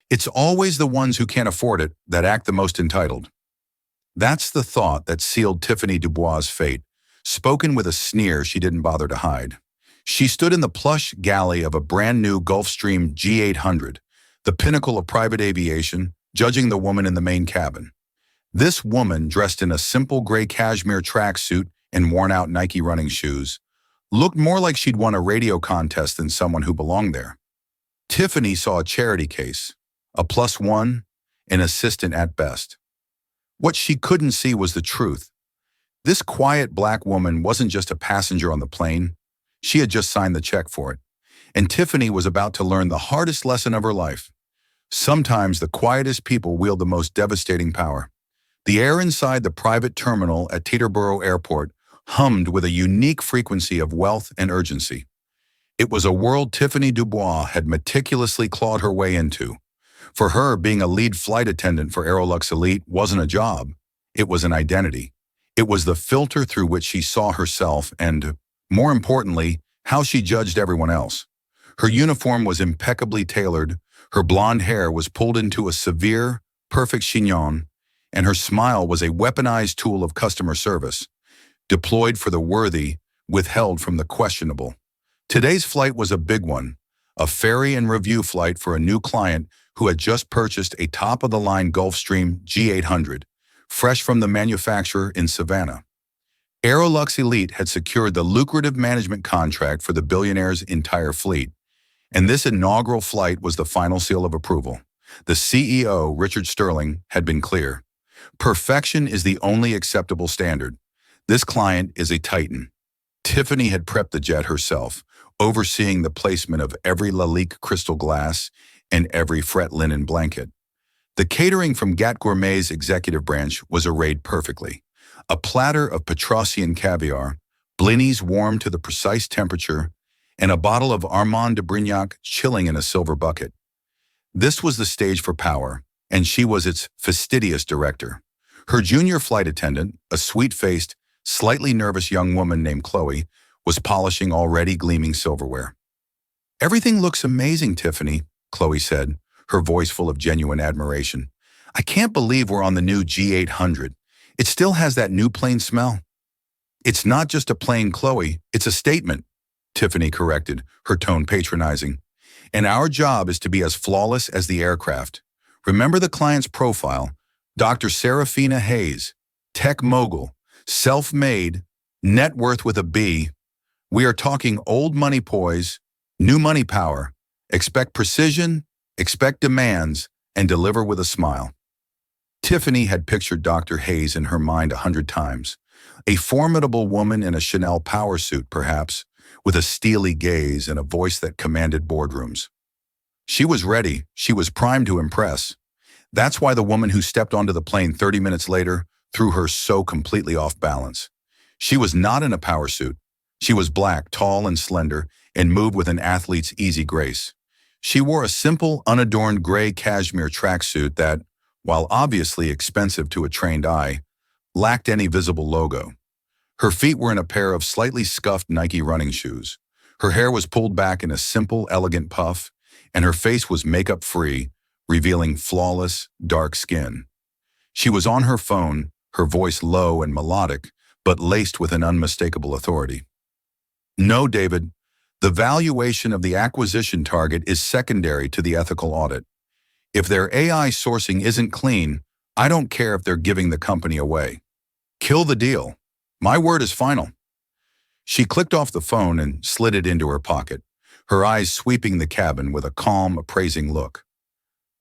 It's always the ones who can't afford it that act the most entitled. That's the thought that sealed Tiffany Dubois' fate, spoken with a sneer she didn't bother to hide. She stood in the plush galley of a brand-new Gulfstream G800, the pinnacle of private aviation, judging the woman in the main cabin. This woman, dressed in a simple gray cashmere tracksuit and worn-out Nike running shoes, looked more like she'd won a radio contest than someone who belonged there. Tiffany saw a charity case, a +1, an assistant at best. What she couldn't see was the truth. This quiet black woman wasn't just a passenger on the plane. She had just signed the check for it. And Tiffany was about to learn the hardest lesson of her life. Sometimes the quietest people wield the most devastating power. The air inside the private terminal at Teterboro Airport hummed with a unique frequency of wealth and urgency. It was a world Tiffany Dubois had meticulously clawed her way into. For her, being a lead flight attendant for Aerolux Elite wasn't a job. It was an identity. It was the filter through which she saw herself and, more importantly, how she judged everyone else. Her uniform was impeccably tailored, her blonde hair was pulled into a severe, perfect chignon, and her smile was a weaponized tool of customer service, deployed for the worthy, withheld from the questionable. Today's flight was a big one, a ferry and review flight for a new client who had just purchased a top-of-the-line Gulfstream G800, fresh from the manufacturer in Savannah. Aerolux Elite had secured the lucrative management contract for the Billionaire's entire fleet, and this inaugural flight was the final seal of approval. The CEO, Richard Sterling, had been clear. Perfection is the only acceptable standard. This client is a titan. Tiffany had prepped the jet herself, overseeing the placement of every Lalique crystal glass and every fret linen blanket. The catering from Gat Gourmet's executive branch was arrayed perfectly. A platter of Petrosian caviar, blinis warmed to the precise temperature, and a bottle of Armand de Brignac chilling in a silver bucket. This was the stage for power, and she was its fastidious director. Her junior flight attendant, a sweet-faced, slightly nervous young woman named Chloe, was polishing already gleaming silverware. "Everything looks amazing, Tiffany," Chloe said, her voice full of genuine admiration. "I can't believe we're on the new G800. It still has that new plane smell." "It's not just a plane, Chloe. It's a statement," Tiffany corrected, her tone patronizing. "And our job is to be as flawless as the aircraft. Remember the client's profile, Dr. Serafina Hayes, tech mogul, self-made, net worth with a B. We are talking old money poise, new money power. Expect precision, expect demands, and deliver with a smile." Tiffany had pictured Dr. Hayes in her mind 100 times. A formidable woman in a Chanel power suit, perhaps, with a steely gaze and a voice that commanded boardrooms. She was ready. She was primed to impress. That's why the woman who stepped onto the plane 30 minutes later threw her so completely off balance. She was not in a power suit. She was black, tall and slender, and moved with an athlete's easy grace. She wore a simple, unadorned gray cashmere tracksuit that, while obviously expensive to a trained eye, lacked any visible logo. Her feet were in a pair of slightly scuffed Nike running shoes. Her hair was pulled back in a simple, elegant puff, and her face was makeup-free, revealing flawless, dark skin. She was on her phone, her voice low and melodic, but laced with an unmistakable authority. "No, David. The valuation of the acquisition target is secondary to the ethical audit. If their AI sourcing isn't clean, I don't care if they're giving the company away. Kill the deal. My word is final." She clicked off the phone and slid it into her pocket, her eyes sweeping the cabin with a calm, appraising look.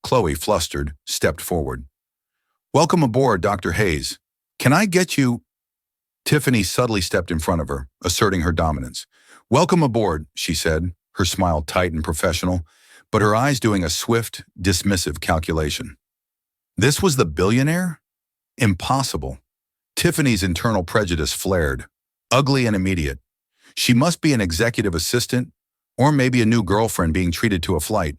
Chloe, flustered, stepped forward. "Welcome aboard, Dr. Hayes. Can I get you—" Tiffany subtly stepped in front of her, asserting her dominance. "Welcome aboard," she said, her smile tight and professional, but her eyes doing a swift, dismissive calculation. This was the Billionaire? Impossible. Tiffany's internal prejudice flared, ugly and immediate. She must be an executive assistant, or maybe a new girlfriend being treated to a flight.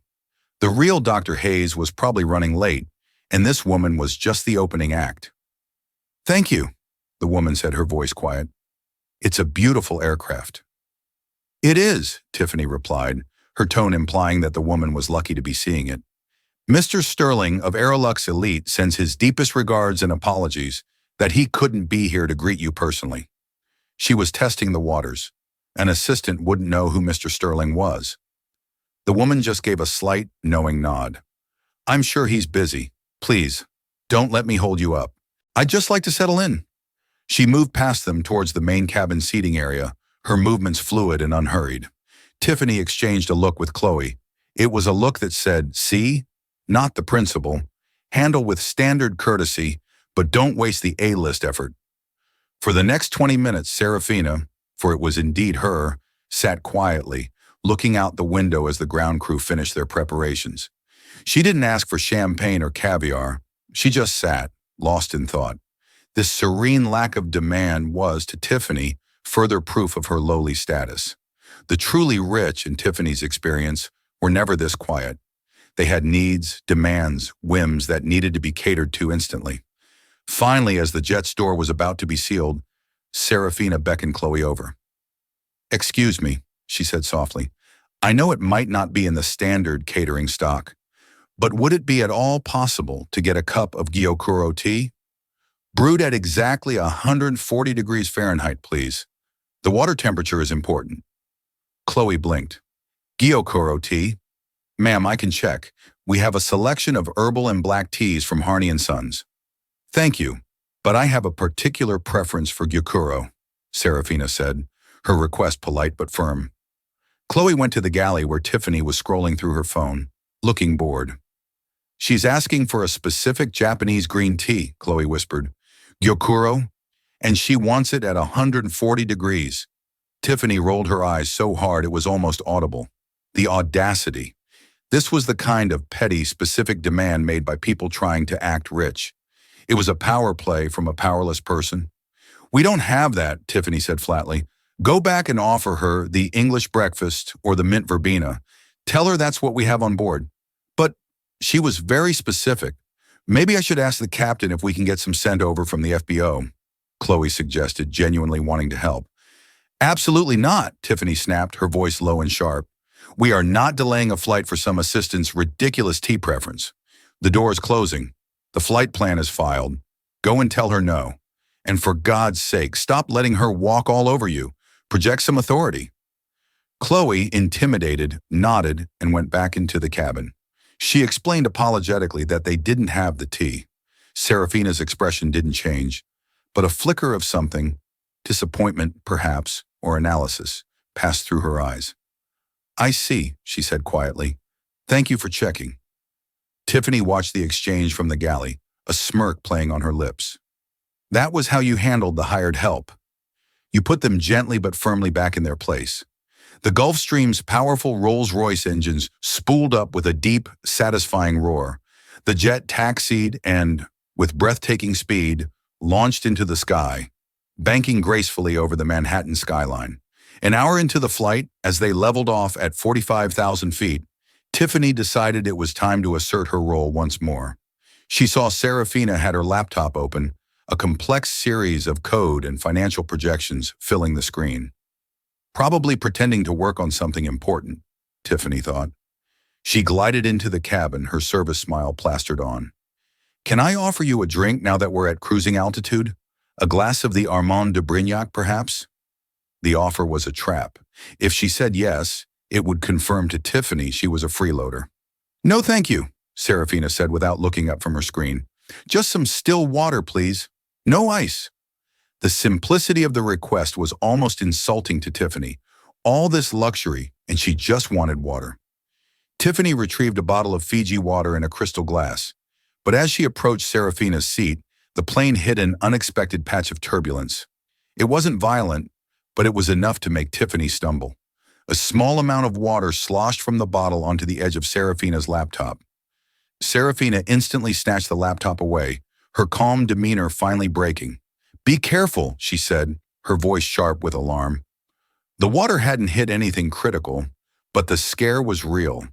The real Dr. Hayes was probably running late, and this woman was just the opening act. "Thank you," the woman said, her voice quiet. "It's a beautiful aircraft." "It is," Tiffany replied, her tone implying that the woman was lucky to be seeing it. Mr. Sterling of Aerolux Elite sends his deepest regards and apologies that he couldn't be here to greet you personally. She was testing the waters. An assistant wouldn't know who Mr. Sterling was. The woman just gave a slight, knowing nod. I'm sure he's busy. Please, don't let me hold you up. I'd just like to settle in. She moved past them towards the main cabin seating area, her movements fluid and unhurried. Tiffany exchanged a look with Chloe. It was a look that said, see, not the principal. Handle with standard courtesy, but don't waste the A-list effort. For the next 20 minutes, Serafina, for it was indeed her, sat quietly, looking out the window as the ground crew finished their preparations. She didn't ask for champagne or caviar. She just sat, lost in thought. This serene lack of demand was, to Tiffany, further proof of her lowly status. The truly rich, in Tiffany's experience, were never this quiet. They had needs, demands, whims that needed to be catered to instantly. Finally, as the jet's door was about to be sealed, Serafina beckoned Chloe over. Excuse me, she said softly. I know it might not be in the standard catering stock, but would it be at all possible to get a cup of Gyokuro tea? Brewed at exactly 140 degrees Fahrenheit, please. The water temperature is important. Chloe blinked. Gyokuro tea? Ma'am, I can check. We have a selection of herbal and black teas from Harney & Sons. Thank you, but I have a particular preference for Gyokuro, Serafina said, her request polite but firm. Chloe went to the galley where Tiffany was scrolling through her phone, looking bored. She's asking for a specific Japanese green tea, Chloe whispered. Gyokuro? And she wants it at 140 degrees. Tiffany rolled her eyes so hard it was almost audible. The audacity. This was the kind of petty, specific demand made by people trying to act rich. It was a power play from a powerless person. We don't have that, Tiffany said flatly. Go back and offer her the English breakfast or the mint verbena. Tell her that's what we have on board. But she was very specific. Maybe I should ask the captain if we can get some sent over from the FBO, Chloe suggested, genuinely wanting to help. Absolutely not, Tiffany snapped, her voice low and sharp. We are not delaying a flight for some assistant's ridiculous tea preference. The door is closing. The flight plan is filed. Go and tell her no. And for God's sake, stop letting her walk all over you. Project some authority. Chloe, intimidated, nodded and went back into the cabin. She explained apologetically that they didn't have the tea. Serafina's expression didn't change, but a flicker of something, disappointment perhaps, or analysis, passed through her eyes. I see, she said quietly. Thank you for checking. Tiffany watched the exchange from the galley, a smirk playing on her lips. That was how you handled the hired help. You put them gently but firmly back in their place. The Gulfstream's powerful Rolls-Royce engines spooled up with a deep, satisfying roar. The jet taxied and, with breathtaking speed, launched into the sky, banking gracefully over the Manhattan skyline. An hour into the flight, as they leveled off at 45,000 feet, Tiffany decided it was time to assert her role once more. She saw Serafina had her laptop open, a complex series of code and financial projections filling the screen. Probably pretending to work on something important, Tiffany thought. She glided into the cabin, her service smile plastered on. Can I offer you a drink now that we're at cruising altitude? A glass of the Armand de Brignac, perhaps? The offer was a trap. If she said yes, it would confirm to Tiffany she was a freeloader. No, thank you, Serafina said without looking up from her screen. Just some still water, please. No ice. The simplicity of the request was almost insulting to Tiffany. All this luxury, and she just wanted water. Tiffany retrieved a bottle of Fiji water in a crystal glass. But as she approached Serafina's seat, the plane hit an unexpected patch of turbulence. It wasn't violent, but it was enough to make Tiffany stumble. A small amount of water sloshed from the bottle onto the edge of Serafina's laptop. Serafina instantly snatched the laptop away, her calm demeanor finally breaking. Be careful, she said, her voice sharp with alarm. The water hadn't hit anything critical, but the scare was real.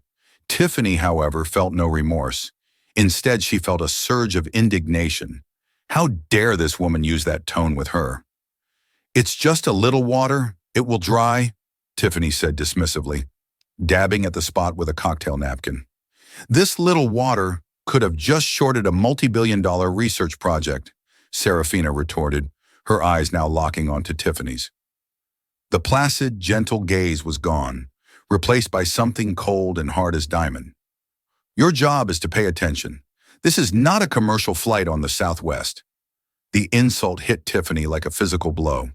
Tiffany, however, felt no remorse. Instead, she felt a surge of indignation. How dare this woman use that tone with her? It's just a little water. It will dry, Tiffany said dismissively, dabbing at the spot with a cocktail napkin. This little water could have just shorted a multi-billion-dollar research project, Serafina retorted, her eyes now locking onto Tiffany's. The placid, gentle gaze was gone, replaced by something cold and hard as diamond. Your job is to pay attention. This is not a commercial flight on the Southwest. The insult hit Tiffany like a physical blow.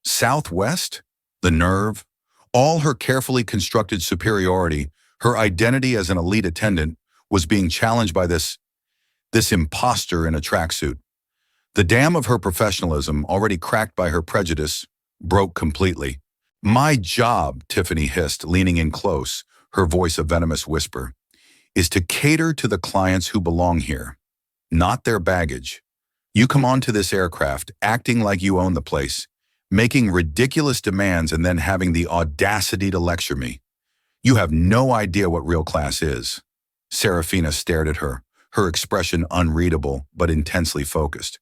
Southwest? The nerve? All her carefully constructed superiority, her identity as an elite attendant, was being challenged by this imposter in a tracksuit. The dam of her professionalism, already cracked by her prejudice, broke completely. My job, Tiffany hissed, leaning in close, her voice a venomous whisper, is to cater to the clients who belong here, not their baggage. You come onto this aircraft acting like you own the place, making ridiculous demands and then having the audacity to lecture me. You have no idea what real class is. Serafina stared at her, her expression unreadable but intensely focused.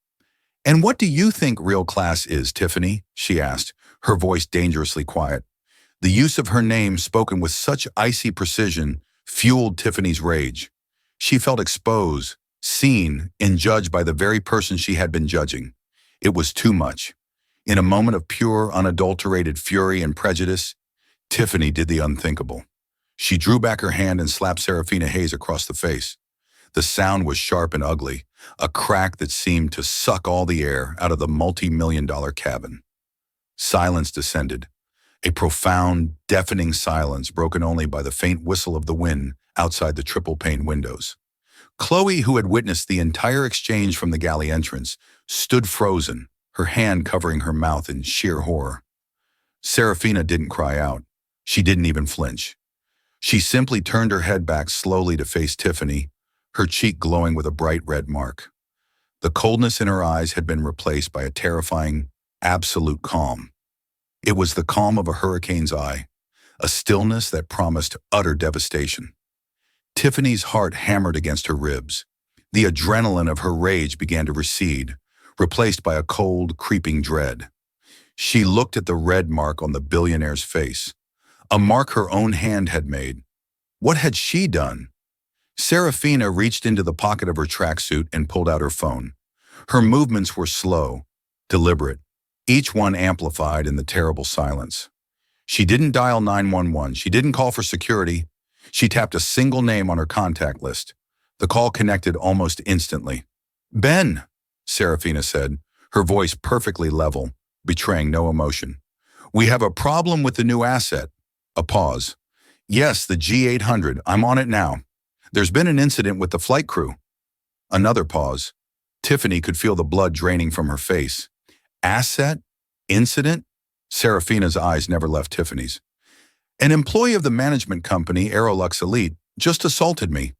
And what do you think real class is, Tiffany? She asked, her voice dangerously quiet. The use of her name, spoken with such icy precision, fueled Tiffany's rage. She felt exposed, seen, and judged by the very person she had been judging. It was too much. In a moment of pure, unadulterated fury and prejudice, Tiffany did the unthinkable. She drew back her hand and slapped Serafina Hayes across the face. The sound was sharp and ugly, a crack that seemed to suck all the air out of the multi-million-dollar cabin. Silence descended, a profound, deafening silence broken only by the faint whistle of the wind outside the triple-pane windows. Chloe, who had witnessed the entire exchange from the galley entrance, stood frozen, her hand covering her mouth in sheer horror. Serafina didn't cry out. She didn't even flinch. She simply turned her head back slowly to face Tiffany, her cheek glowing with a bright red mark. The coldness in her eyes had been replaced by a terrifying, absolute calm. It was the calm of a hurricane's eye, a stillness that promised utter devastation. Tiffany's heart hammered against her ribs. The adrenaline of her rage began to recede, replaced by a cold, creeping dread. She looked at the red mark on the billionaire's face, a mark her own hand had made. What had she done? Serafina reached into the pocket of her tracksuit and pulled out her phone. Her movements were slow, deliberate, each one amplified in the terrible silence. She didn't dial 911. She didn't call for security. She tapped a single name on her contact list. The call connected almost instantly. "Ben," Serafina said, her voice perfectly level, betraying no emotion. "We have a problem with the new asset." A pause. "Yes, the G800. I'm on it now. There's been an incident with the flight crew." Another pause. Tiffany could feel the blood draining from her face. Asset? Incident? Serafina's eyes never left Tiffany's. "An employee of the management company, Aerolux Elite, just assaulted me."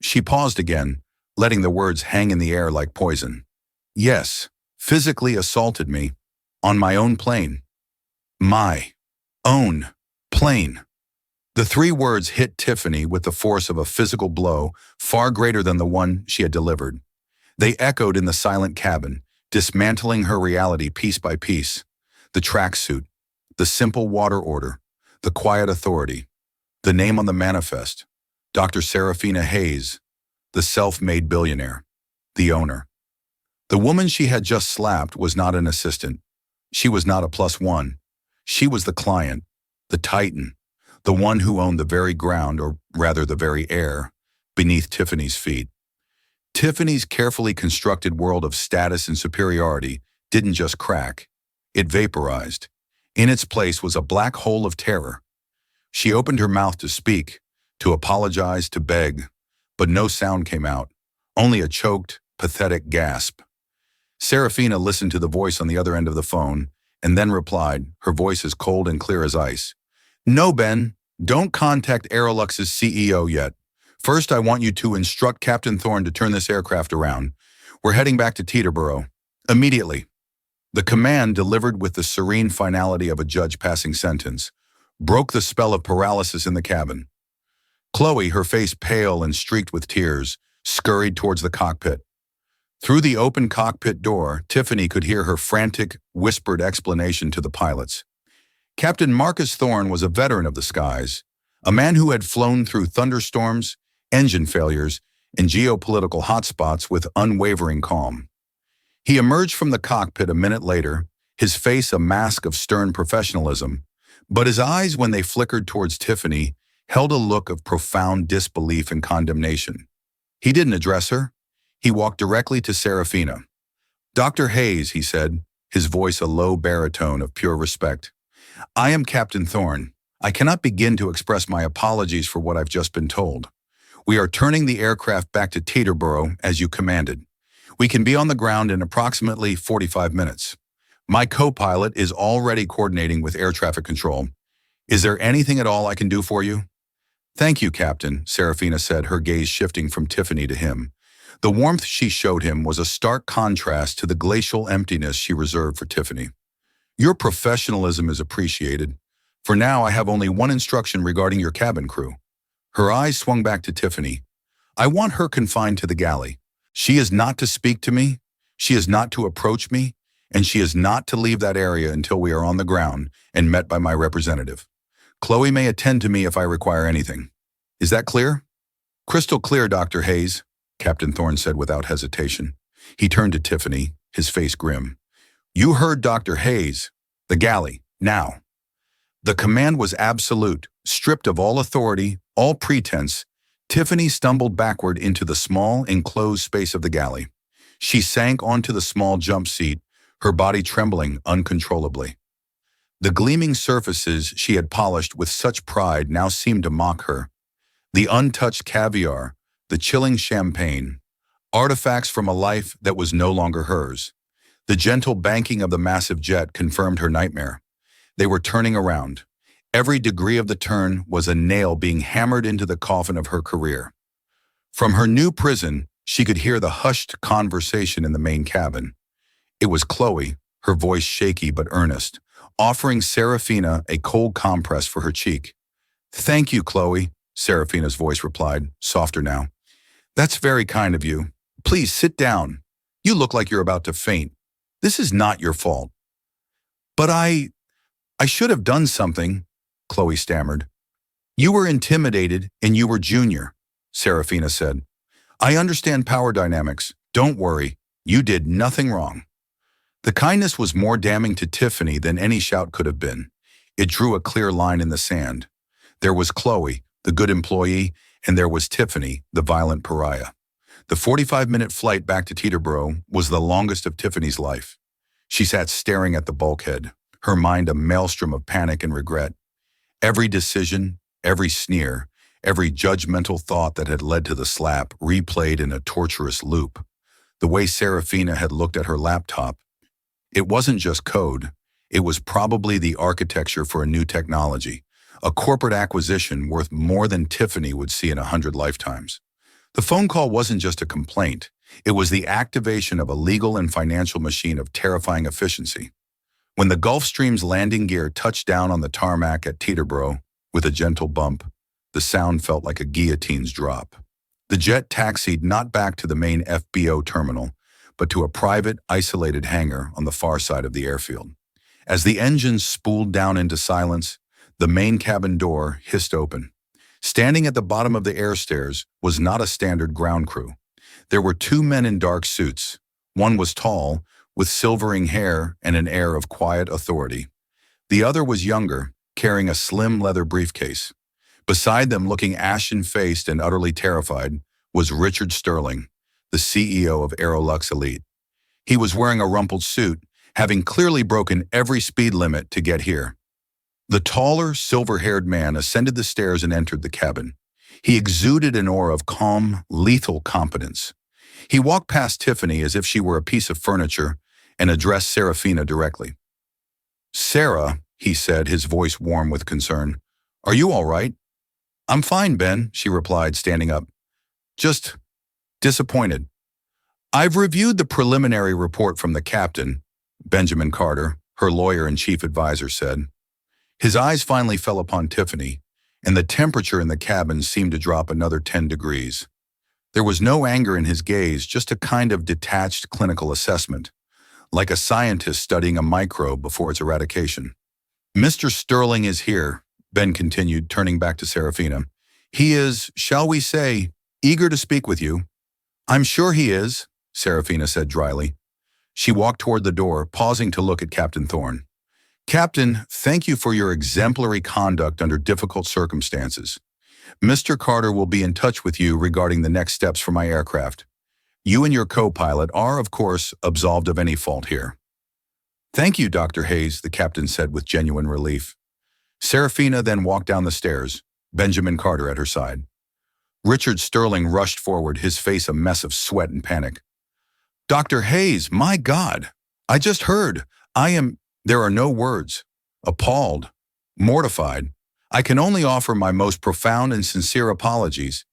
She paused again, letting the words hang in the air like poison. "Yes, physically assaulted me. On my own plane. My own plane." The three words hit Tiffany with the force of a physical blow far greater than the one she had delivered. They echoed in the silent cabin, dismantling her reality piece by piece. The tracksuit, the simple water order, the quiet authority, the name on the manifest, Dr. Serafina Hayes, the self-made billionaire, the owner. The woman she had just slapped was not an assistant. She was not a +1. She was the client, the titan, the one who owned the very ground, or rather the very air, beneath Tiffany's feet. Tiffany's carefully constructed world of status and superiority didn't just crack, it vaporized. In its place was a black hole of terror. She opened her mouth to speak, to apologize, to beg, but no sound came out, only a choked, pathetic gasp. Serafina listened to the voice on the other end of the phone, and then replied, her voice as cold and clear as ice. "No, Ben, don't contact Aerolux's CEO yet. First, I want you to instruct Captain Thorne to turn this aircraft around. We're heading back to Teterboro. Immediately." The command, delivered with the serene finality of a judge passing sentence, broke the spell of paralysis in the cabin. Chloe, her face pale and streaked with tears, scurried towards the cockpit. Through the open cockpit door, Tiffany could hear her frantic, whispered explanation to the pilots. Captain Marcus Thorne was a veteran of the skies, a man who had flown through thunderstorms, engine failures, and geopolitical hotspots with unwavering calm. He emerged from the cockpit a minute later, his face a mask of stern professionalism, but his eyes, when they flickered towards Tiffany, held a look of profound disbelief and condemnation. He didn't address her. He walked directly to Serafina. "Dr. Hayes," he said, his voice a low baritone of pure respect. "I am Captain Thorne. I cannot begin to express my apologies for what I've just been told. We are turning the aircraft back to Teterboro as you commanded. We can be on the ground in approximately 45 minutes. My co-pilot is already coordinating with air traffic control. Is there anything at all I can do for you?" "Thank you, Captain," Serafina said, her gaze shifting from Tiffany to him. The warmth she showed him was a stark contrast to the glacial emptiness she reserved for Tiffany. "Your professionalism is appreciated. For now, I have only one instruction regarding your cabin crew." Her eyes swung back to Tiffany. "I want her confined to the galley. She is not to speak to me, she is not to approach me, and she is not to leave that area until we are on the ground and met by my representative. Chloe may attend to me if I require anything. Is that clear?" "Crystal clear, Dr. Hayes," Captain Thorne said without hesitation. He turned to Tiffany, his face grim. "You heard Dr. Hayes. The galley, now." The command was absolute. Stripped of all authority, all pretense, Tiffany stumbled backward into the small, enclosed space of the galley. She sank onto the small jump seat, her body trembling uncontrollably. The gleaming surfaces she had polished with such pride now seemed to mock her. The untouched caviar, the chilling champagne, artifacts from a life that was no longer hers. The gentle banking of the massive jet confirmed her nightmare. They were turning around. Every degree of the turn was a nail being hammered into the coffin of her career. From her new prison, she could hear the hushed conversation in the main cabin. It was Chloe, her voice shaky but earnest, offering Serafina a cold compress for her cheek. "Thank you, Chloe," Serafina's voice replied, softer now. "That's very kind of you. Please sit down. You look like you're about to faint. This is not your fault." "But I should have done something," Chloe stammered. "You were intimidated and you were junior," Serafina said. "I understand power dynamics. Don't worry. You did nothing wrong." The kindness was more damning to Tiffany than any shout could have been. It drew a clear line in the sand. There was Chloe, the good employee, and there was Tiffany, the violent pariah. The 45-minute flight back to Teterboro was the longest of Tiffany's life. She sat staring at the bulkhead, her mind a maelstrom of panic and regret. Every decision, every sneer, every judgmental thought that had led to the slap replayed in a torturous loop. The way Serafina had looked at her laptop, it wasn't just code. It was probably the architecture for a new technology, a corporate acquisition worth more than Tiffany would see in 100 lifetimes. The phone call wasn't just a complaint. It was the activation of a legal and financial machine of terrifying efficiency. When the Gulfstream's landing gear touched down on the tarmac at Teterboro with a gentle bump, the sound felt like a guillotine's drop. The jet taxied not back to the main FBO terminal, but to a private, isolated hangar on the far side of the airfield. As the engines spooled down into silence, the main cabin door hissed open. Standing at the bottom of the air stairs was not a standard ground crew. There were two men in dark suits. One was tall, with silvering hair and an air of quiet authority. The other was younger, carrying a slim leather briefcase. Beside them, looking ashen-faced and utterly terrified, was Richard Sterling, the CEO of Aerolux Elite. He was wearing a rumpled suit, having clearly broken every speed limit to get here. The taller, silver-haired man ascended the stairs and entered the cabin. He exuded an aura of calm, lethal competence. He walked past Tiffany as if she were a piece of furniture and addressed Serafina directly. "Sarah," he said, his voice warm with concern, "are you all right?" "I'm fine, Ben," she replied, standing up. "Just disappointed. I've reviewed the preliminary report from the captain," Benjamin Carter, her lawyer and chief advisor, said. His eyes finally fell upon Tiffany, and the temperature in the cabin seemed to drop another 10 degrees. There was no anger in his gaze, just a kind of detached clinical assessment, like a scientist studying a microbe before its eradication. "Mr. Sterling is here," Ben continued, turning back to Serafina. "He is, shall we say, eager to speak with you. I'm sure he is, Serafina said dryly. She walked toward the door, pausing to look at Captain Thorne. Captain, thank you for your exemplary conduct under difficult circumstances. Mr. Carter will be in touch with you regarding the next steps for my aircraft. You and your co-pilot are, of course, absolved of any fault here. Thank you, Dr. Hayes, the captain said with genuine relief. Serafina then walked down the stairs, Benjamin Carter at her side. Richard Sterling rushed forward, his face a mess of sweat and panic. Dr. Hayes, my God! I just heard. There are no words. Appalled. Mortified. I can only offer my most profound and sincere apologies.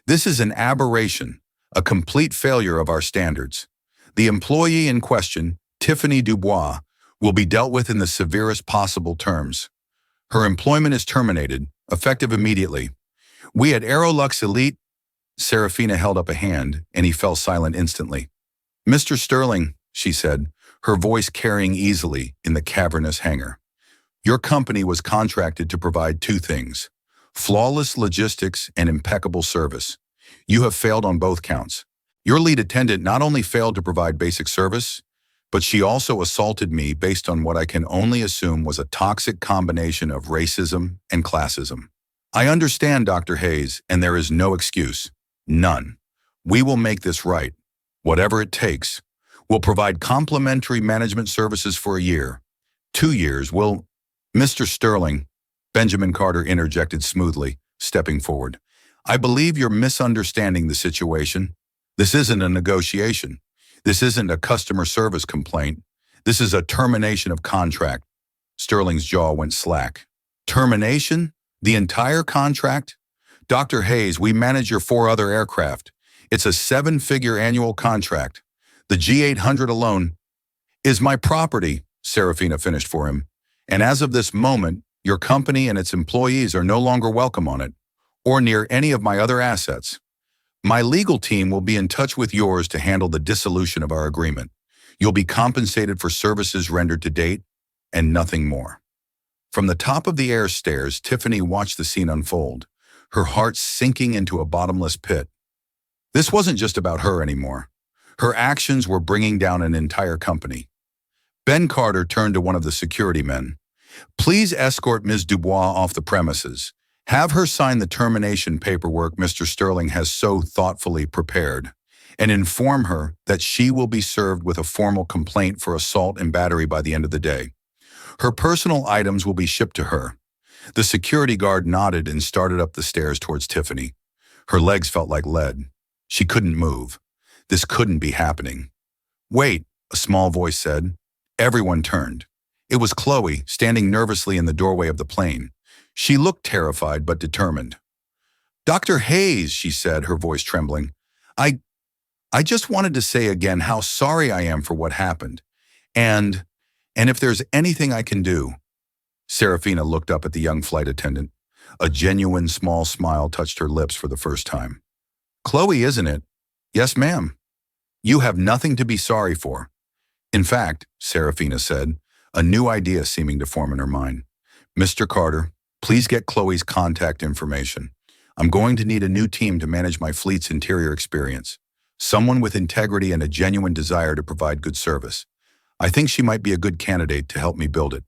This is an aberration, a complete failure of our standards. The employee in question, Tiffany Dubois, will be dealt with in the severest possible terms. Her employment is terminated, effective immediately. We at Aerolux Elite. Serafina held up a hand, and he fell silent instantly. Mr. Sterling, she said, her voice carrying easily in the cavernous hangar. Your company was contracted to provide two things: flawless logistics and impeccable service. You have failed on both counts. Your lead attendant not only failed to provide basic service, but she also assaulted me based on what I can only assume was a toxic combination of racism and classism. I understand, Dr. Hayes, and there is no excuse. None. We will make this right. Whatever it takes. We'll provide complimentary management services for a year. 2 years, we'll... Mr. Sterling, Benjamin Carter interjected smoothly, stepping forward. I believe you're misunderstanding the situation. This isn't a negotiation. This isn't a customer service complaint. This is a termination of contract. Sterling's jaw went slack. Termination? The entire contract? Dr. Hayes, we manage your 4 other aircraft. It's a 7-figure annual contract. The G800 alone is my property, Serafina finished for him. And as of this moment, your company and its employees are no longer welcome on it, or near any of my other assets. My legal team will be in touch with yours to handle the dissolution of our agreement. You'll be compensated for services rendered to date, and nothing more. From the top of the air stairs, Tiffany watched the scene unfold, her heart sinking into a bottomless pit. This wasn't just about her anymore. Her actions were bringing down an entire company. Ben Carter turned to one of the security men. Please escort Ms. Dubois off the premises. Have her sign the termination paperwork Mr. Sterling has so thoughtfully prepared, and inform her that she will be served with a formal complaint for assault and battery by the end of the day. Her personal items will be shipped to her. The security guard nodded and started up the stairs towards Tiffany. Her legs felt like lead. She couldn't move. This couldn't be happening. Wait, a small voice said. Everyone turned. It was Chloe, standing nervously in the doorway of the plane. She looked terrified but determined. Dr. Hayes, she said, her voice trembling. I just wanted to say again how sorry I am for what happened. And if there's anything I can do. Serafina looked up at the young flight attendant. A genuine small smile touched her lips for the first time. Chloe, isn't it? Yes, ma'am. You have nothing to be sorry for. In fact, Serafina said, a new idea seeming to form in her mind. Mr. Carter, please get Chloe's contact information. I'm going to need a new team to manage my fleet's interior experience. Someone with integrity and a genuine desire to provide good service. I think she might be a good candidate to help me build it.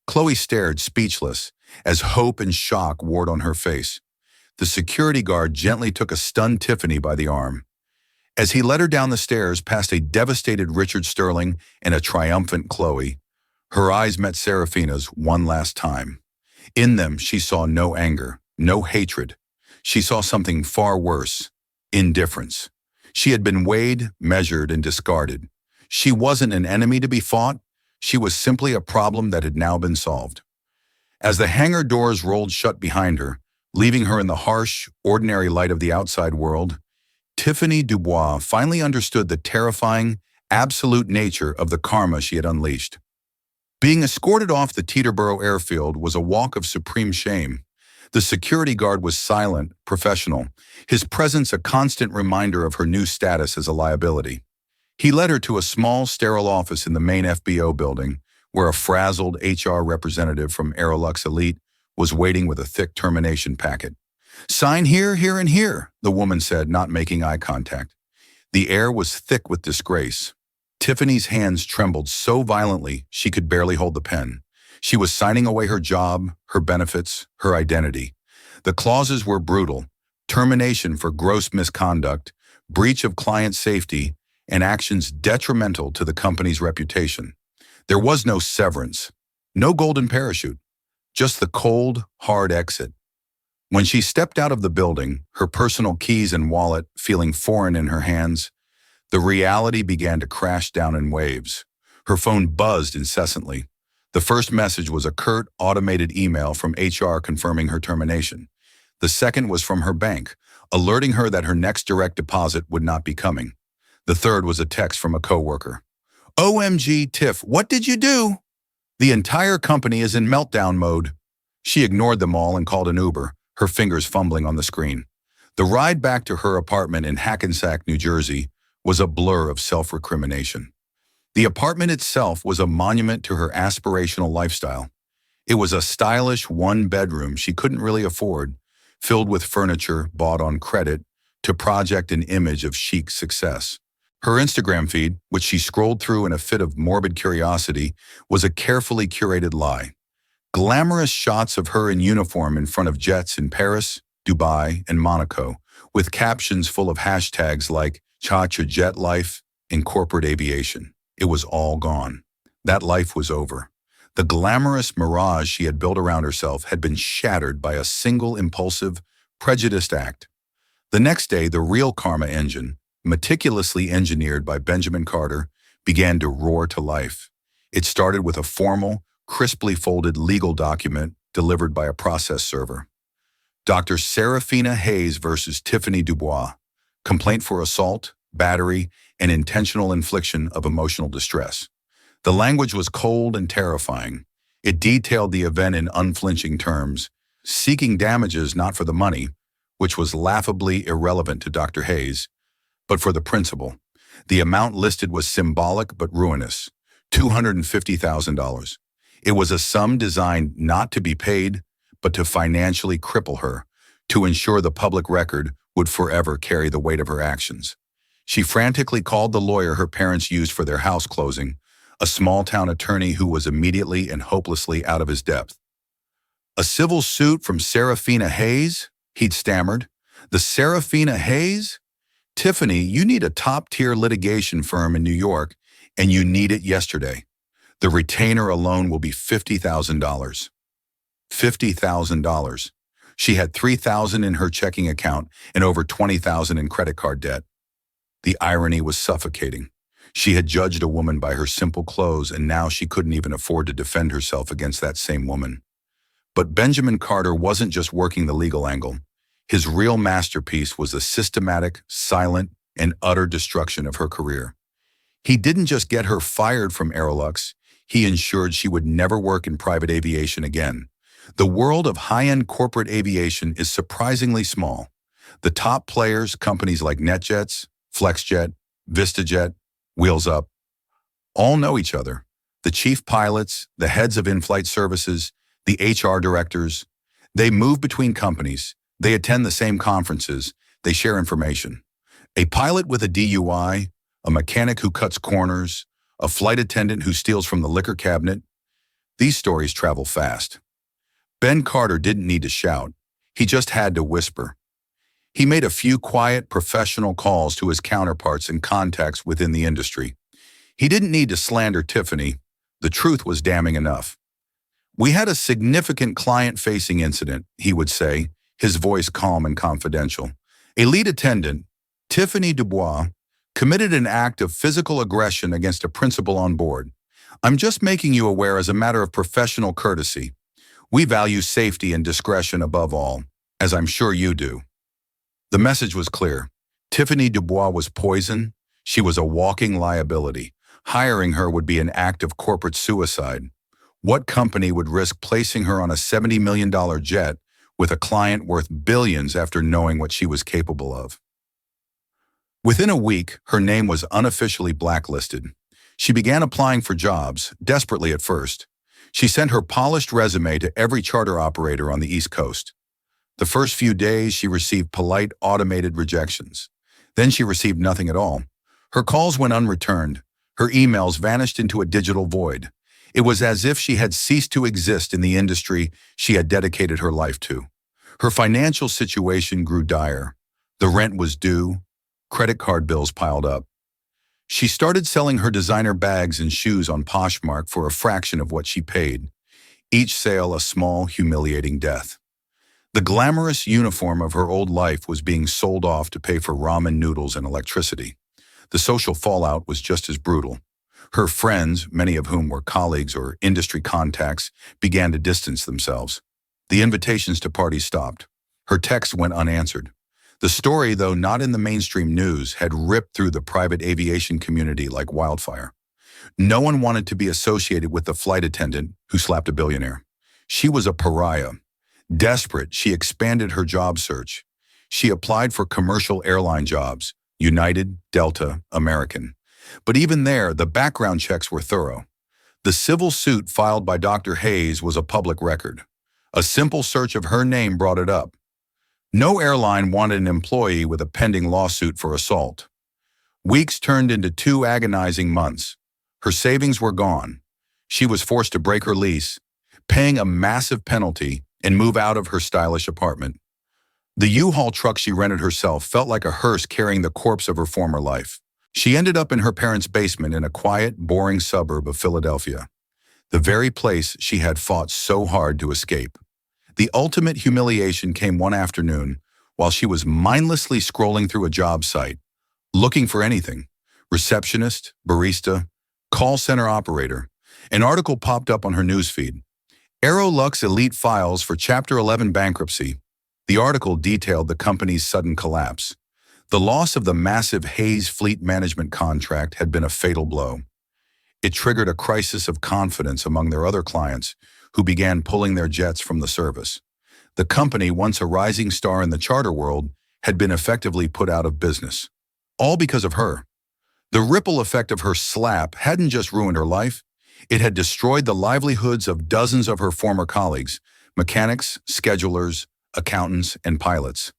Chloe stared, speechless, as hope and shock warred on her face. The security guard gently took a stunned Tiffany by the arm. As he led her down the stairs past a devastated Richard Sterling and a triumphant Chloe, her eyes met Serafina's one last time. In them, she saw no anger, no hatred. She saw something far worse, indifference. She had been weighed, measured, and discarded. She wasn't an enemy to be fought. She was simply a problem that had now been solved. As the hangar doors rolled shut behind her, leaving her in the harsh, ordinary light of the outside world, Tiffany Dubois finally understood the terrifying, absolute nature of the karma she had unleashed. Being escorted off the Teterboro airfield was a walk of supreme shame. The security guard was silent, professional, his presence a constant reminder of her new status as a liability. He led her to a small, sterile office in the main FBO building, where a frazzled HR representative from Aerolux Elite was waiting with a thick termination packet. Sign here, here, and here, the woman said, not making eye contact. The air was thick with disgrace. Tiffany's hands trembled so violently she could barely hold the pen. She was signing away her job, her benefits, her identity. The clauses were brutal: termination for gross misconduct, breach of client safety, and actions detrimental to the company's reputation. There was no severance, no golden parachute, just the cold, hard exit. When she stepped out of the building, her personal keys and wallet feeling foreign in her hands, the reality began to crash down in waves. Her phone buzzed incessantly. The first message was a curt, automated email from HR confirming her termination. The second was from her bank, alerting her that her next direct deposit would not be coming. The third was a text from a coworker. "OMG, Tiff, what did you do?" "The entire company is in meltdown mode." She ignored them all and called an Uber, her fingers fumbling on the screen. The ride back to her apartment in Hackensack, New Jersey, was a blur of self-recrimination. The apartment itself was a monument to her aspirational lifestyle. It was a stylish one-bedroom she couldn't really afford, filled with furniture bought on credit to project an image of chic success. Her Instagram feed, which she scrolled through in a fit of morbid curiosity, was a carefully curated lie. Glamorous shots of her in uniform in front of jets in Paris, Dubai, and Monaco, with captions full of hashtags like "Cha-cha jet life" and corporate aviation. It was all gone. That life was over. The glamorous mirage she had built around herself had been shattered by a single impulsive, prejudiced act. The next day, the real karma engine, meticulously engineered by Benjamin Carter, began to roar to life. It started with a formal, crisply folded legal document delivered by a process server. Dr. Serafina Hayes versus Tiffany Dubois. Complaint for assault, battery, and intentional infliction of emotional distress. The language was cold and terrifying. It detailed the event in unflinching terms, seeking damages not for the money, which was laughably irrelevant to Dr. Hayes, but for the principle. The amount listed was symbolic but ruinous: $250,000. It was a sum designed not to be paid, but to financially cripple her, to ensure the public record would forever carry the weight of her actions. She frantically called the lawyer her parents used for their house closing, a small-town attorney who was immediately and hopelessly out of his depth. "A civil suit from Serafina Hayes?" he'd stammered. "The Serafina Hayes? Tiffany, you need a top-tier litigation firm in New York, and you need it yesterday. The retainer alone will be $50,000. $50,000. She had $3,000 in her checking account and over $20,000 in credit card debt. The irony was suffocating. She had judged a woman by her simple clothes, and now she couldn't even afford to defend herself against that same woman. But Benjamin Carter wasn't just working the legal angle. His real masterpiece was the systematic, silent, and utter destruction of her career. He didn't just get her fired from Aerolux, he ensured she would never work in private aviation again. The world of high-end corporate aviation is surprisingly small. The top players, companies like NetJets, FlexJet, VistaJet, Wheels Up, all know each other. The chief pilots, the heads of in-flight services, the HR directors, they move between companies, they attend the same conferences, they share information. A pilot with a DUI, a mechanic who cuts corners, a flight attendant who steals from the liquor cabinet, these stories travel fast. Ben Carter didn't need to shout, he just had to whisper. He made a few quiet, professional calls to his counterparts and contacts within the industry. He didn't need to slander Tiffany. The truth was damning enough. "We had a significant client-facing incident," he would say, his voice calm and confidential. "A lead attendant, Tiffany Dubois, committed an act of physical aggression against a principal on board. I'm just making you aware as a matter of professional courtesy. We value safety and discretion above all, as I'm sure you do." The message was clear. Tiffany Dubois was poison. She was a walking liability. Hiring her would be an act of corporate suicide. What company would risk placing her on a $70 million jet with a client worth billions after knowing what she was capable of? Within a week, her name was unofficially blacklisted. She began applying for jobs, desperately at first. She sent her polished resume to every charter operator on the East Coast. The first few days, she received polite automated rejections. Then she received nothing at all. Her calls went unreturned. Her emails vanished into a digital void. It was as if she had ceased to exist in the industry she had dedicated her life to. Her financial situation grew dire. The rent was due. Credit card bills piled up. She started selling her designer bags and shoes on Poshmark for a fraction of what she paid. Each sale a small, humiliating death. The glamorous uniform of her old life was being sold off to pay for ramen noodles and electricity. The social fallout was just as brutal. Her friends, many of whom were colleagues or industry contacts, began to distance themselves. The invitations to parties stopped. Her texts went unanswered. The story, though not in the mainstream news, had ripped through the private aviation community like wildfire. No one wanted to be associated with the flight attendant who slapped a billionaire. She was a pariah. Desperate, she expanded her job search. She applied for commercial airline jobs, United, Delta, American. But even there, the background checks were thorough. The civil suit filed by Dr. Hayes was a public record. A simple search of her name brought it up. No airline wanted an employee with a pending lawsuit for assault. Weeks turned into 2 agonizing months. Her savings were gone. She was forced to break her lease, paying a massive penalty, and move out of her stylish apartment. The U-Haul truck she rented herself felt like a hearse carrying the corpse of her former life. She ended up in her parents' basement in a quiet, boring suburb of Philadelphia, the very place she had fought so hard to escape. The ultimate humiliation came one afternoon while she was mindlessly scrolling through a job site, looking for anything. Receptionist, barista, call center operator. An article popped up on her newsfeed. Aerolux Elite files for Chapter 11 bankruptcy. The article detailed the company's sudden collapse. The loss of the massive Hayes fleet management contract had been a fatal blow. It triggered a crisis of confidence among their other clients, who began pulling their jets from the service. The company, once a rising star in the charter world, had been effectively put out of business. All because of her. The ripple effect of her slap hadn't just ruined her life, it had destroyed the livelihoods of dozens of her former colleagues, mechanics, schedulers, accountants, and pilots.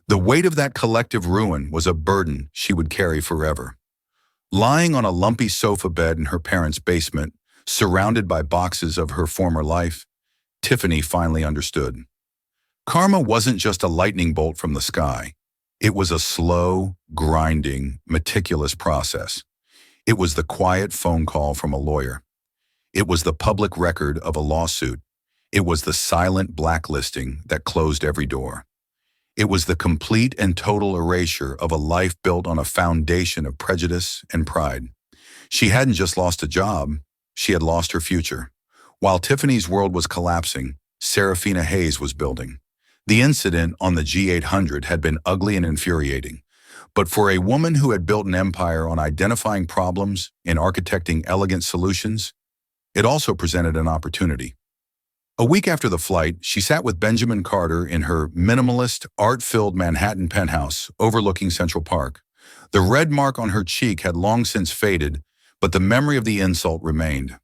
The weight of that collective ruin was a burden she would carry forever. Lying on a lumpy sofa bed in her parents' basement, surrounded by boxes of her former life, Tiffany finally understood. Karma wasn't just a lightning bolt from the sky. It was a slow, grinding, meticulous process. It was the quiet phone call from a lawyer. It was the public record of a lawsuit. It was the silent blacklisting that closed every door. It was the complete and total erasure of a life built on a foundation of prejudice and pride. She hadn't just lost a job, she had lost her future. While Tiffany's world was collapsing, Serafina Hayes was building. The incident on the G800 had been ugly and infuriating, but for a woman who had built an empire on identifying problems and architecting elegant solutions, it also presented an opportunity. A week after the flight, she sat with Benjamin Carter in her minimalist, art-filled Manhattan penthouse overlooking Central Park. The red mark on her cheek had long since faded, but the memory of the insult remained.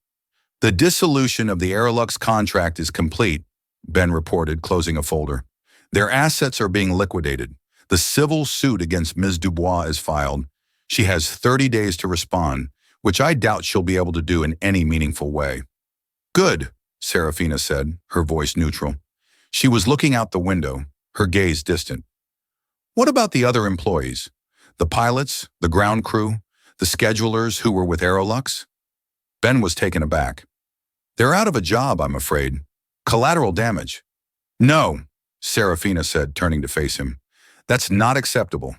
"The dissolution of the Aerolux contract is complete," Ben reported, closing a folder. "Their assets are being liquidated. The civil suit against Ms. Dubois is filed. She has 30 days to respond, which I doubt she'll be able to do in any meaningful way." "Good," Serafina said, her voice neutral. She was looking out the window, her gaze distant. "What about the other employees? The pilots, the ground crew, the schedulers who were with Aerolux?" Ben was taken aback. "They're out of a job, I'm afraid. Collateral damage." "No," Serafina said, turning to face him. "That's not acceptable.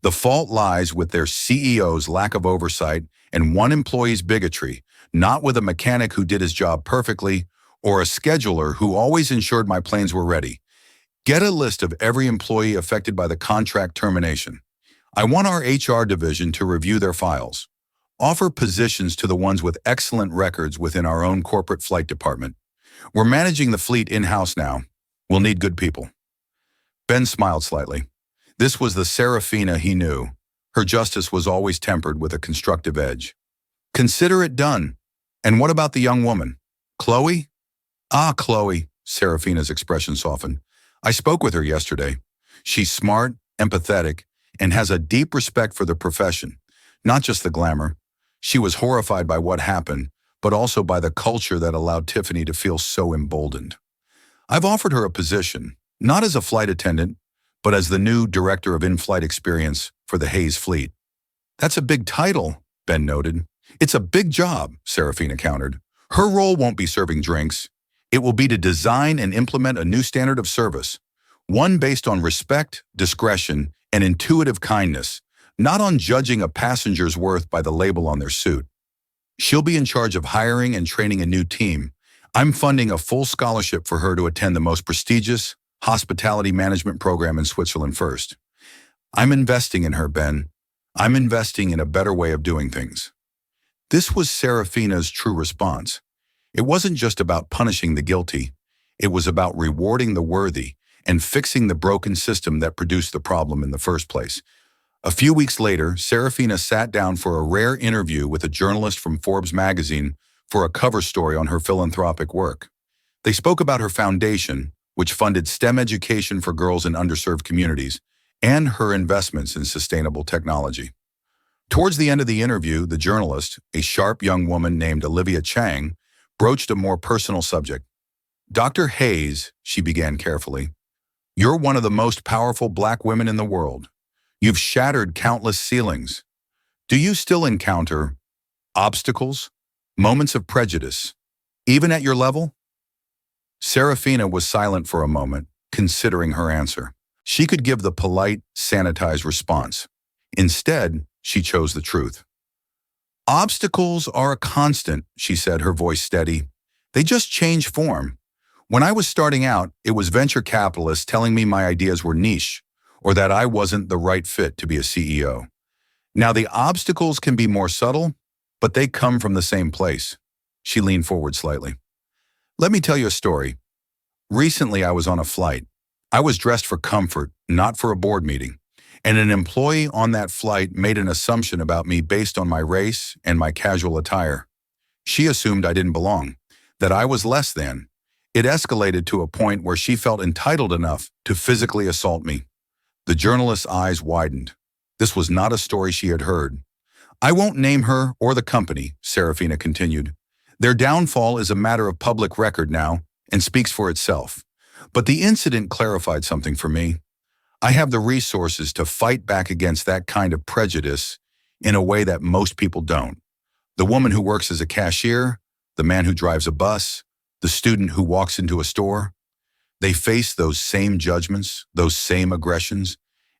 The fault lies with their CEO's lack of oversight and one employee's bigotry, not with a mechanic who did his job perfectly or a scheduler who always ensured my planes were ready. Get a list of every employee affected by the contract termination. I want our HR division to review their files. Offer positions to the ones with excellent records within our own corporate flight department. We're managing the fleet in-house now. We'll need good people." Ben smiled slightly. This was the Serafina he knew. Her justice was always tempered with a constructive edge. "Consider it done. And what about the young woman? Chloe?" "Ah, Chloe," Serafina's expression softened. I spoke with her yesterday. She's smart, empathetic, and has a deep respect for the profession, not just the glamour. She was horrified by what happened, but also by the culture that allowed Tiffany to feel so emboldened. I've offered her a position, not as a flight attendant, but as the new Director of In-Flight Experience for the Hayes Fleet. That's a big title, Ben noted. It's a big job, Serafina countered. Her role won't be serving drinks. It will be to design and implement a new standard of service, one based on respect, discretion, and intuitive kindness, not on judging a passenger's worth by the label on their suit. She'll be in charge of hiring and training a new team. I'm funding a full scholarship for her to attend the most prestigious hospitality management program in Switzerland first. I'm investing in her, Ben. I'm investing in a better way of doing things. This was Serafina's true response. It wasn't just about punishing the guilty. It was about rewarding the worthy and fixing the broken system that produced the problem in the first place. A few weeks later, Serafina sat down for a rare interview with a journalist from Forbes magazine for a cover story on her philanthropic work. They spoke about her foundation, which funded STEM education for girls in underserved communities, and her investments in sustainable technology. Towards the end of the interview, the journalist, a sharp young woman named Olivia Chang, broached a more personal subject. Dr. Hayes, she began carefully, you're one of the most powerful Black women in the world. You've shattered countless ceilings. Do you still encounter obstacles, moments of prejudice, even at your level? Serafina was silent for a moment, considering her answer. She could give the polite, sanitized response. Instead, she chose the truth. Obstacles are a constant, she said, her voice steady. They just change form. When I was starting out, it was venture capitalists telling me my ideas were niche, or that I wasn't the right fit to be a CEO. Now the obstacles can be more subtle, but they come from the same place. She leaned forward slightly. Let me tell you a story. Recently, I was on a flight. I was dressed for comfort, not for a board meeting, and an employee on that flight made an assumption about me based on my race and my casual attire. She assumed I didn't belong, that I was less than. It escalated to a point where she felt entitled enough to physically assault me. The journalist's eyes widened. This was not a story she had heard. I won't name her or the company, Serafina continued. Their downfall is a matter of public record now and speaks for itself. But the incident clarified something for me. I have the resources to fight back against that kind of prejudice in a way that most people don't. The woman who works as a cashier, the man who drives a bus, the student who walks into a store, they face those same judgments, those same aggressions,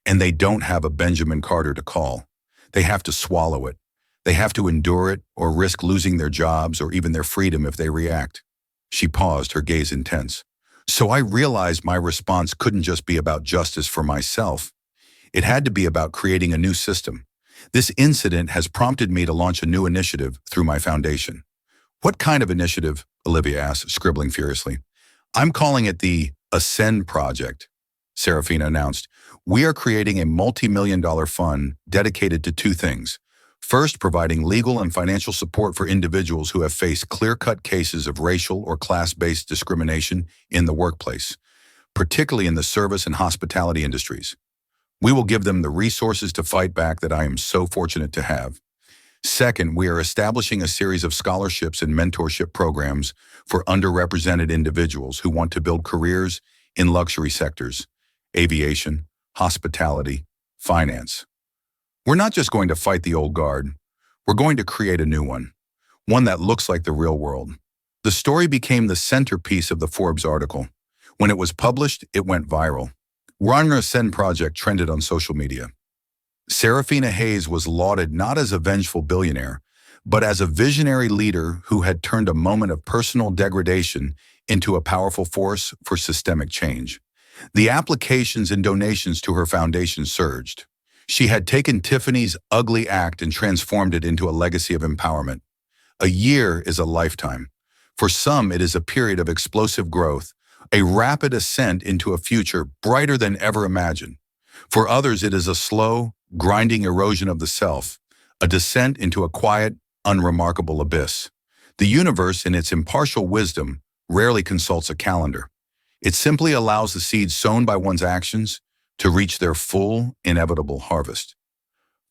and they don't have a Benjamin Carter to call. They have to swallow it. They have to endure it or risk losing their jobs or even their freedom if they react. She paused, her gaze intense. So I realized my response couldn't just be about justice for myself. It had to be about creating a new system. This incident has prompted me to launch a new initiative through my foundation. What kind of initiative? Olivia asked, scribbling furiously. I'm calling it the Ascend Project, Serafina announced. We are creating a multi-million-dollar fund dedicated to two things. First, providing legal and financial support for individuals who have faced clear-cut cases of racial or class-based discrimination in the workplace, particularly in the service and hospitality industries. We will give them the resources to fight back that I am so fortunate to have. Second, we are establishing a series of scholarships and mentorship programs for underrepresented individuals who want to build careers in luxury sectors, aviation, hospitality, finance. We're not just going to fight the old guard. We're going to create a new one that looks like the real world. The story became the centerpiece of the Forbes article. When it was published, it went viral. Our Ascend Project trended on social media. Serafina Hayes was lauded not as a vengeful billionaire, but as a visionary leader who had turned a moment of personal degradation into a powerful force for systemic change. The applications and donations to her foundation surged. She had taken Tiffany's ugly act and transformed it into a legacy of empowerment. A year is a lifetime. For some, it is a period of explosive growth, a rapid ascent into a future brighter than ever imagined. For others, it is a slow, grinding erosion of the self, a descent into a quiet, unremarkable abyss. The universe, in its impartial wisdom, rarely consults a calendar. It simply allows the seeds sown by one's actions to reach their full, inevitable harvest.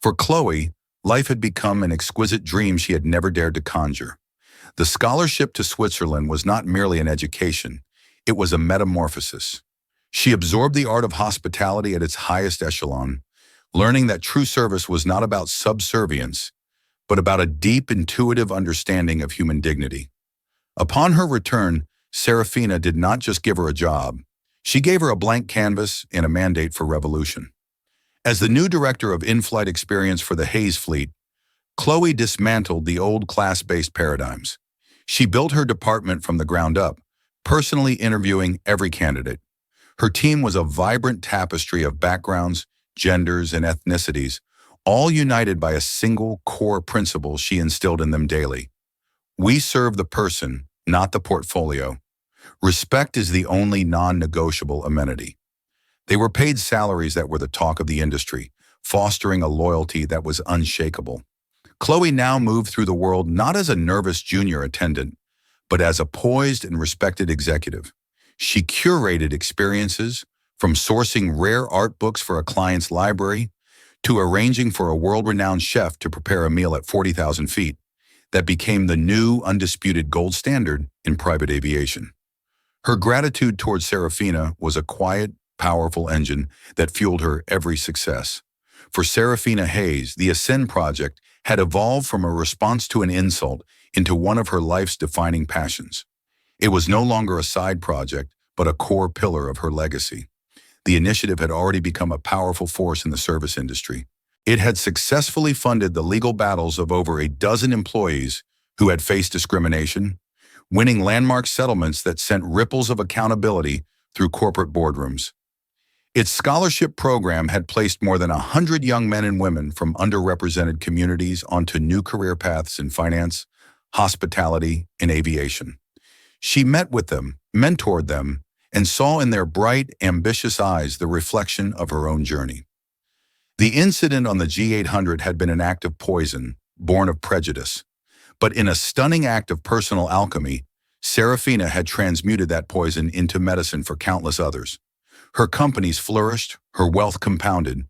For Chloe, life had become an exquisite dream she had never dared to conjure. The scholarship to Switzerland was not merely an education, it was a metamorphosis. She absorbed the art of hospitality at its highest echelon, learning that true service was not about subservience, but about a deep, intuitive understanding of human dignity. Upon her return, Serafina did not just give her a job. She gave her a blank canvas and a mandate for revolution. As the new director of in-flight experience for the Hayes fleet, Chloe dismantled the old class-based paradigms. She built her department from the ground up, personally interviewing every candidate. Her team was a vibrant tapestry of backgrounds, genders, and ethnicities, all united by a single core principle she instilled in them daily. We serve the person, not the portfolio. Respect is the only non-negotiable amenity. They were paid salaries that were the talk of the industry, fostering a loyalty that was unshakable. Chloe now moved through the world not as a nervous junior attendant, but as a poised and respected executive. She curated experiences, from sourcing rare art books for a client's library to arranging for a world-renowned chef to prepare a meal at 40,000 feet, that became the new, undisputed gold standard in private aviation. Her gratitude towards Serafina was a quiet, powerful engine that fueled her every success. For Serafina Hayes, the Ascend project had evolved from a response to an insult into one of her life's defining passions. It was no longer a side project, but a core pillar of her legacy. The initiative had already become a powerful force in the service industry. It had successfully funded the legal battles of over a dozen employees who had faced discrimination, winning landmark settlements that sent ripples of accountability through corporate boardrooms. Its scholarship program had placed more than 100 young men and women from underrepresented communities onto new career paths in finance, hospitality, and aviation. She met with them, mentored them, and saw in their bright, ambitious eyes the reflection of her own journey. The incident on the G800 had been an act of poison, born of prejudice. But in a stunning act of personal alchemy, Serafina had transmuted that poison into medicine for countless others. Her companies flourished, her wealth compounded,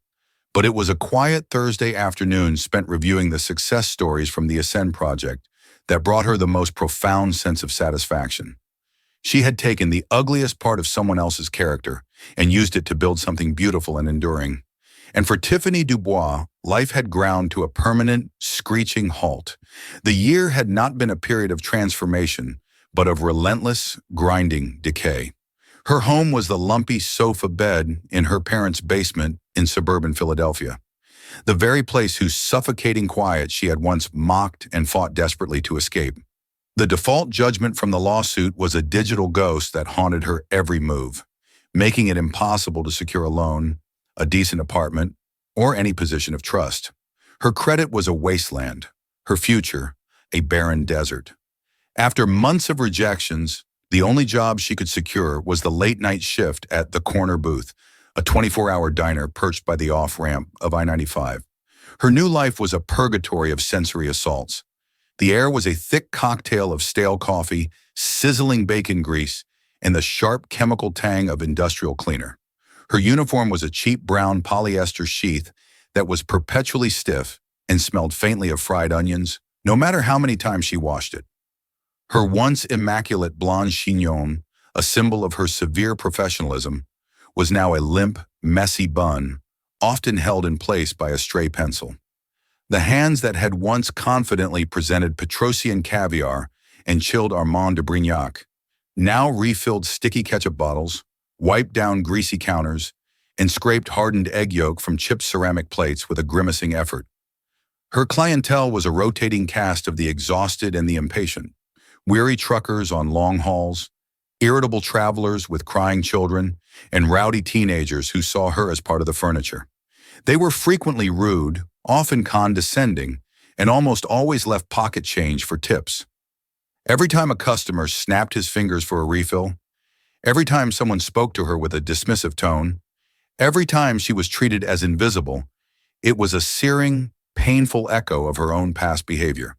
but it was a quiet Thursday afternoon spent reviewing the success stories from the Ascend project that brought her the most profound sense of satisfaction. She had taken the ugliest part of someone else's character and used it to build something beautiful and enduring. And for Tiffany Dubois, life had ground to a permanent, screeching halt. The year had not been a period of transformation, but of relentless, grinding decay. Her home was the lumpy sofa bed in her parents' basement in suburban Philadelphia, the very place whose suffocating quiet she had once mocked and fought desperately to escape. The default judgment from the lawsuit was a digital ghost that haunted her every move, making it impossible to secure a loan, a decent apartment, or any position of trust. Her credit was a wasteland, her future a barren desert. After months of rejections, the only job she could secure was the late-night shift at the Corner Booth, a 24-hour diner perched by the off-ramp of I-95. Her new life was a purgatory of sensory assaults. The air was a thick cocktail of stale coffee, sizzling bacon grease, and the sharp chemical tang of industrial cleaner. Her uniform was a cheap brown polyester sheath that was perpetually stiff and smelled faintly of fried onions, no matter how many times she washed it. Her once immaculate blonde chignon, a symbol of her severe professionalism, was now a limp, messy bun, often held in place by a stray pencil. The hands that had once confidently presented Petrosian caviar and chilled Armand de Brignac now refilled sticky ketchup bottles, wiped down greasy counters, and scraped hardened egg yolk from chipped ceramic plates with a grimacing effort. Her clientele was a rotating cast of the exhausted and the impatient, weary truckers on long hauls, irritable travelers with crying children, and rowdy teenagers who saw her as part of the furniture. They were frequently rude, often condescending, and almost always left pocket change for tips. Every time a customer snapped his fingers for a refill, every time someone spoke to her with a dismissive tone, every time she was treated as invisible, it was a searing, painful echo of her own past behavior.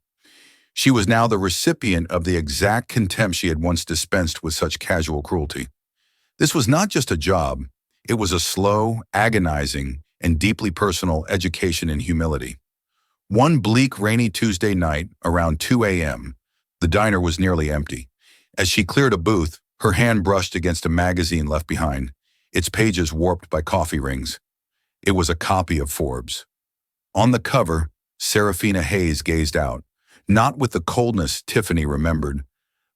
She was now the recipient of the exact contempt she had once dispensed with such casual cruelty. This was not just a job, it was a slow, agonizing, and deeply personal education in humility. One bleak, rainy Tuesday night, around 2 a.m., the diner was nearly empty. As she cleared a booth, her hand brushed against a magazine left behind, its pages warped by coffee rings. It was a copy of Forbes. On the cover, Serafina Hayes gazed out, not with the coldness Tiffany remembered,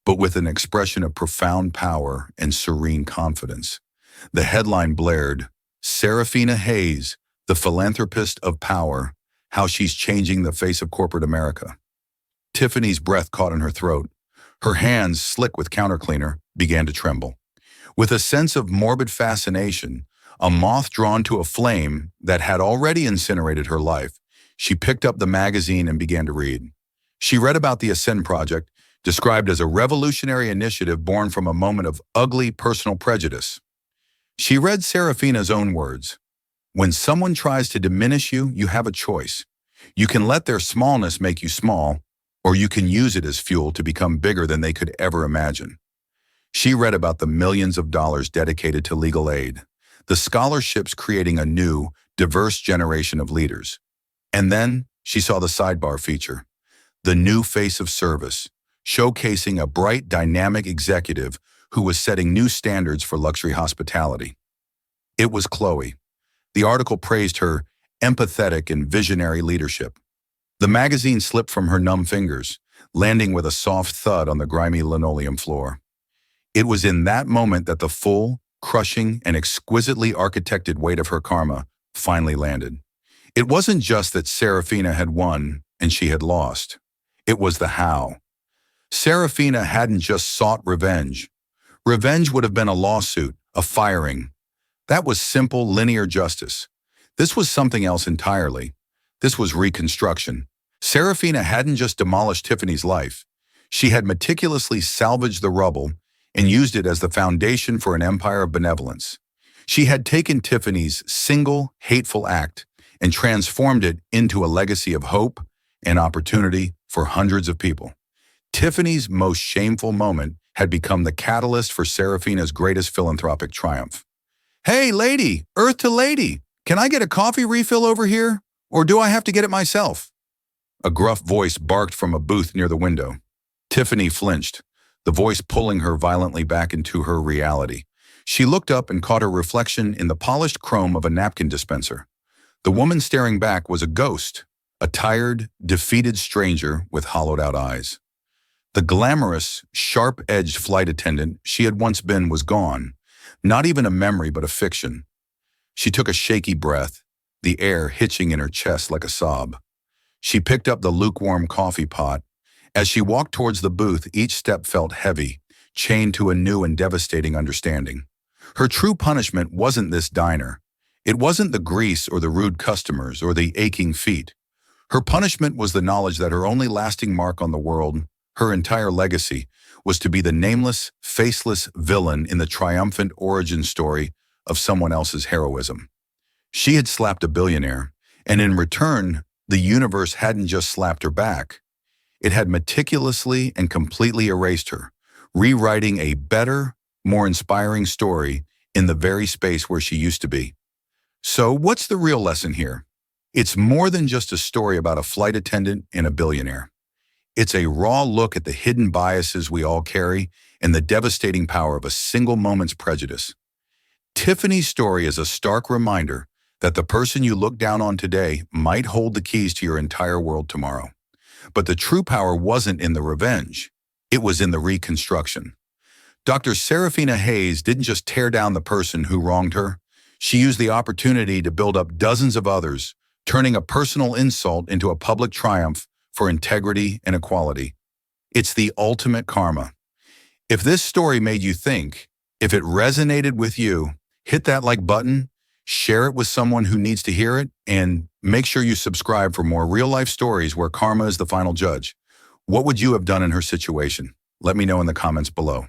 but with an expression of profound power and serene confidence. The headline blared, "Serafina Hayes, the philanthropist of power, how she's changing the face of corporate America." Tiffany's breath caught in her throat. Her hands, slick with countercleaner, began to tremble. With a sense of morbid fascination, a moth drawn to a flame that had already incinerated her life, she picked up the magazine and began to read. She read about the Ascend Project, described as a revolutionary initiative born from a moment of ugly personal prejudice. She read Serafina's own words. When someone tries to diminish you, you have a choice. You can let their smallness make you small, or you can use it as fuel to become bigger than they could ever imagine. She read about the millions of dollars dedicated to legal aid, the scholarships creating a new, diverse generation of leaders. And then she saw the sidebar feature, the new face of service, showcasing a bright, dynamic executive who was setting new standards for luxury hospitality. It was Chloe. The article praised her empathetic and visionary leadership. The magazine slipped from her numb fingers, landing with a soft thud on the grimy linoleum floor. It was in that moment that the full, crushing, and exquisitely architected weight of her karma finally landed. It wasn't just that Serafina had won and she had lost. It was the how. Serafina hadn't just sought revenge. Revenge would have been a lawsuit, a firing. That was simple, linear justice. This was something else entirely. This was reconstruction. Serafina hadn't just demolished Tiffany's life. She had meticulously salvaged the rubble and used it as the foundation for an empire of benevolence. She had taken Tiffany's single, hateful act and transformed it into a legacy of hope and opportunity for hundreds of people. Tiffany's most shameful moment had become the catalyst for Serafina's greatest philanthropic triumph. "Hey, lady, Earth to lady, can I get a coffee refill over here? Or do I have to get it myself?" A gruff voice barked from a booth near the window. Tiffany flinched, the voice pulling her violently back into her reality. She looked up and caught her reflection in the polished chrome of a napkin dispenser. The woman staring back was a ghost, a tired, defeated stranger with hollowed-out eyes. The glamorous, sharp-edged flight attendant she had once been was gone, not even a memory but a fiction. She took a shaky breath, the air hitching in her chest like a sob. She picked up the lukewarm coffee pot. As she walked towards the booth, each step felt heavy, chained to a new and devastating understanding. Her true punishment wasn't this diner. It wasn't the grease or the rude customers or the aching feet. Her punishment was the knowledge that her only lasting mark on the world, her entire legacy, was to be the nameless, faceless villain in the triumphant origin story of someone else's heroism. She had slapped a billionaire, and in return, the universe hadn't just slapped her back. It had meticulously and completely erased her, rewriting a better, more inspiring story in the very space where she used to be. So what's the real lesson here? It's more than just a story about a flight attendant and a billionaire. It's a raw look at the hidden biases we all carry and the devastating power of a single moment's prejudice. Tiffany's story is a stark reminder that the person you look down on today might hold the keys to your entire world tomorrow. But the true power wasn't in the revenge. It was in the reconstruction. Dr. Serafina Hayes didn't just tear down the person who wronged her. She used the opportunity to build up dozens of others, turning a personal insult into a public triumph for integrity and equality. It's the ultimate karma. If this story made you think, if it resonated with you, hit that like button, share it with someone who needs to hear it, and make sure you subscribe for more real-life stories where karma is the final judge. What would you have done in her situation? Let me know in the comments below.